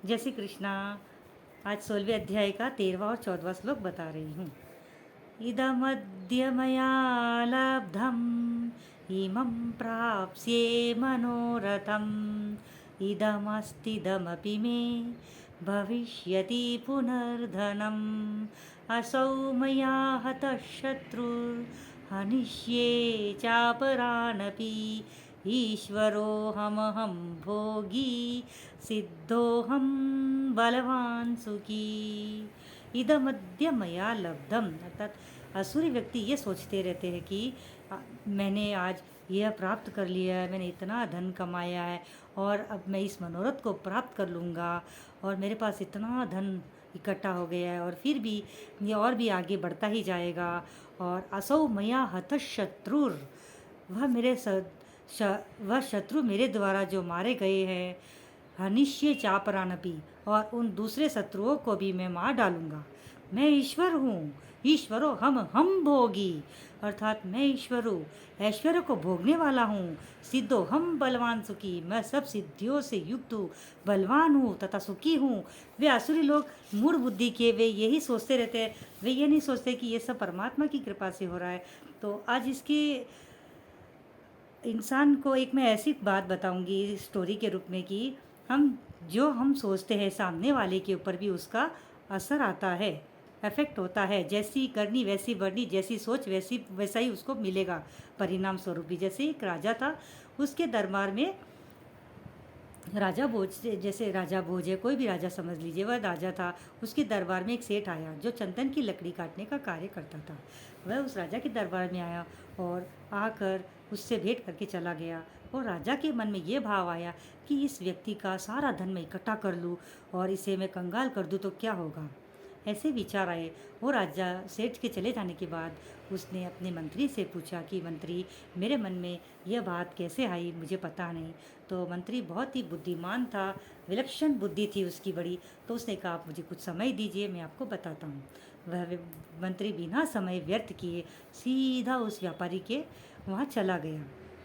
जय श्री कृष्णा। आज 16वें अध्याय का 13वां और 14वां श्लोक बता रही हूँ। इदमद्य मया लब्धम् इमं प्राप्स्ये मनोरथम् इदमस्तिदमपि मे भविष्यति पुनर्धनम् असौ मया हतः शत्रुर्हनिष्ये चापरानपि ईश्वरोऽहमहं भोगी सिद्धोऽहं बलवान सुखी। इदमद्य मया लब्धम, अर्थात असुरी व्यक्ति ये सोचते रहते हैं कि मैंने आज यह प्राप्त कर लिया है, मैंने इतना धन कमाया है और अब मैं इस मनोरथ को प्राप्त कर लूँगा और मेरे पास इतना धन इकट्ठा हो गया है और फिर भी ये और भी आगे बढ़ता ही जाएगा। और असौ मया हतः शत्रुर, वह मेरे वह शत्रु मेरे द्वारा जो मारे गए हैं, हनिष्य चापरानपी, और उन दूसरे शत्रुओं को भी मैं मार डालूंगा। मैं ईश्वर हूँ, ईश्वरो हम भोगी, अर्थात मैं ईश्वर हूँ, ऐश्वर्य को भोगने वाला हूँ। सिद्धो हम बलवान सुखी, मैं सब सिद्धियों से युक्त हूँ, बलवान हूँ तथा सुखी हूँ। वे आसुरी लोग मूढ़ बुद्धि के वे यही सोचते रहते हैं, वे ये नहीं सोचते कि ये सब परमात्मा की कृपा से हो रहा है। तो आज इसके इंसान को एक मैं ऐसी बात बताऊंगी स्टोरी के रूप में कि हम सोचते हैं सामने वाले के ऊपर भी उसका असर आता है, इफेक्ट होता है। जैसी करनी वैसी बढ़नी, जैसी सोच वैसा ही उसको मिलेगा परिणाम स्वरूप भी। जैसे एक राजा था, उसके दरबार में राजा भोज, जैसे राजा भोज है, कोई भी राजा समझ लीजिए, वह राजा था। उसके दरबार में एक सेठ आया जो चंदन की लकड़ी काटने का कार्य करता था। वह उस राजा के दरबार में आया और आकर उससे भेंट करके चला गया। और राजा के मन में ये भाव आया कि इस व्यक्ति का सारा धन मैं इकट्ठा कर लूँ और इसे मैं कंगाल कर दूँ तो क्या होगा, ऐसे विचार आए। वो राजा सेठ के चले जाने के बाद उसने अपने मंत्री से पूछा कि मंत्री, मेरे मन में यह बात कैसे आई, मुझे पता नहीं। तो मंत्री बहुत ही बुद्धिमान था, विलक्षण बुद्धि थी उसकी बड़ी। तो उसने कहा, आप मुझे कुछ समय दीजिए, मैं आपको बताता हूँ। वह मंत्री बिना समय व्यर्थ किए सीधा उस व्यापारी के वहाँ चला गया,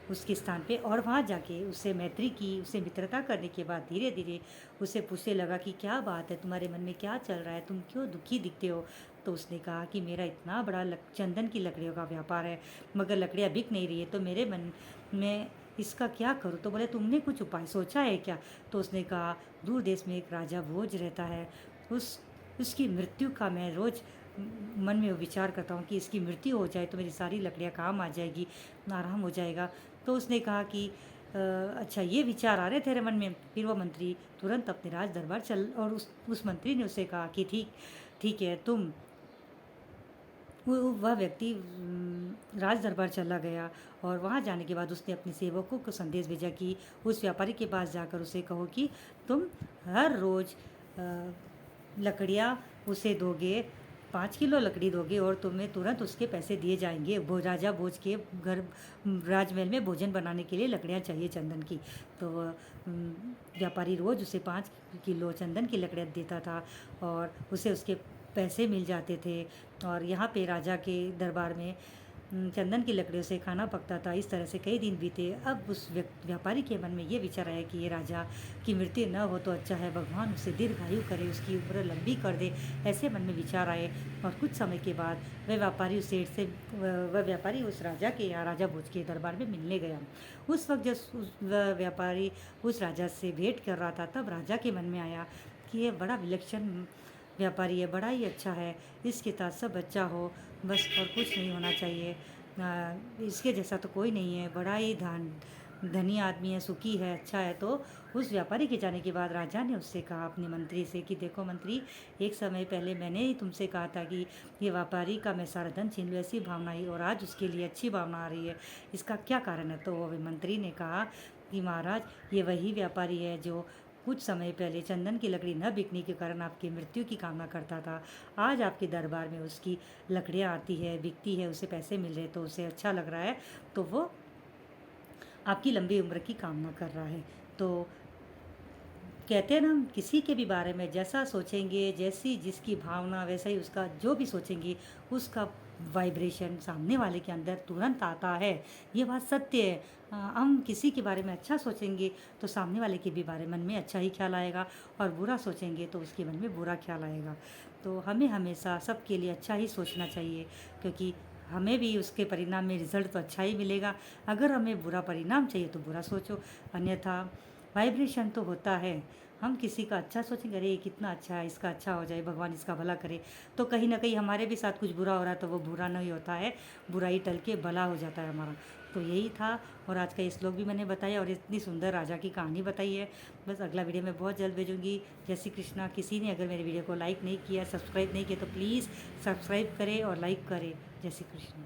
उसके स्थान पे, और वहाँ जाके उससे मैत्री की। उससे मित्रता करने के बाद धीरे धीरे उससे पूछने लगा कि क्या बात है, तुम्हारे मन में क्या चल रहा है, तुम क्यों दुखी दिखते हो। तो उसने कहा कि मेरा इतना बड़ा चंदन की लकड़ियों का व्यापार है, मगर लकड़ियाँ बिक नहीं रही है, तो मेरे मन में इसका क्या करूँ। तो बोले, तुमने कुछ उपाय सोचा है क्या। तो उसने कहा, दूर देश में एक राजा भोज रहता है, उसकी मृत्यु का मैं रोज़ मन में विचार करता हूँ कि इसकी मृत्यु हो जाए तो मेरी सारी लकड़ियाँ काम आ जाएगी, आराम हो जाएगा। तो उसने कहा कि अच्छा, ये विचार आ रहे तेरे मन में। फिर वह मंत्री तुरंत अपने राज दरबार चल, और उस मंत्री ने उसे कहा कि ठीक ठीक है, तुम। वह व्यक्ति राज दरबार चला गया और वहाँ जाने के बाद उसने अपने सेवकों को संदेश भेजा कि उस व्यापारी के पास जाकर उसे कहो कि तुम हर रोज़ लकड़ियाँ उसे दोगे, 5 किलो लकड़ी दोगे और तुम्हें तुरंत उसके पैसे दिए जाएंगे। राजा भोज के घर राजमहल में भोजन बनाने के लिए लकड़ियाँ चाहिए चंदन की। तो व्यापारी रोज़ उसे 5 किलो चंदन की लकड़ियाँ देता था और उसे उसके पैसे मिल जाते थे। और यहाँ पे राजा के दरबार में चंदन की लकड़ियों से खाना पकता था। इस तरह से कई दिन बीते। अब उस व्यापारी के मन में ये विचार आया कि ये राजा की मृत्यु न हो तो अच्छा है, भगवान उसे दीर्घायु करे, उसकी उम्र लंबी कर दे, ऐसे मन में विचार आए। और कुछ समय के बाद वह व्यापारी उस राजा के यहाँ राजा भोज के दरबार में मिलने गया। उस वक्त जब वह व्यापारी उस राजा से भेंट कर रहा था, तब राजा के मन में आया कि ये बड़ा विलक्षण व्यापारी है, बड़ा ही अच्छा है, इसके साथ सब अच्छा हो बस, और कुछ नहीं होना चाहिए। इसके जैसा तो कोई नहीं है, बड़ा ही धनी आदमी है, सुखी है, अच्छा है। तो उस व्यापारी के जाने के बाद राजा ने उससे कहा अपने मंत्री से कि देखो मंत्री, एक समय पहले मैंने ही तुमसे कहा था कि ये व्यापारी का मैं सारा धन छीन लूँ, ऐसी भावना आई, और आज उसके लिए अच्छी भावना आ रही है, इसका क्या कारण है। तो वो मंत्री ने कहा कि महाराज, ये वही व्यापारी है जो कुछ समय पहले चंदन की लकड़ी न बिकने के कारण आपकी मृत्यु की कामना करता था। आज आपके दरबार में उसकी लकड़ियाँ आती है, बिकती है, उसे पैसे मिल रहे, तो उसे अच्छा लग रहा है, तो वो आपकी लंबी उम्र की कामना कर रहा है। तो कहते हैं ना, हम किसी के भी बारे में जैसा सोचेंगे, जैसी जिसकी भावना, वैसा ही उसका, जो भी सोचेंगे उसका वाइब्रेशन सामने वाले के अंदर तुरंत आता है। ये बात सत्य है। हम किसी के बारे में अच्छा सोचेंगे तो सामने वाले के भी बारे मन में अच्छा ही ख्याल आएगा, और बुरा सोचेंगे तो उसके मन में बुरा ख्याल आएगा। तो हमें हमेशा सबके लिए अच्छा ही सोचना चाहिए, क्योंकि हमें भी उसके परिणाम में रिज़ल्ट तो अच्छा ही मिलेगा। अगर हमें बुरा परिणाम चाहिए तो बुरा सोचो, अन्यथा वाइब्रेशन तो होता है। हम किसी का अच्छा सोचेंगे, अरे ये कितना अच्छा है, इसका अच्छा हो जाए, भगवान इसका भला करे, तो कहीं ना कहीं हमारे भी साथ कुछ बुरा हो रहा है तो वो बुरा नहीं होता है, बुराई टल के भला हो जाता है हमारा। तो यही था, और आज का ये श्लोक भी मैंने बताया, और इतनी सुंदर राजा की कहानी बताई है। बस अगला वीडियो मैं बहुत जल्द भेजूँगी। जय श्री कृष्णा। किसी ने अगर मेरे वीडियो को लाइक नहीं किया, सब्सक्राइब नहीं किया, तो प्लीज़ सब्सक्राइब करें और लाइक करें। जय श्री कृष्ण।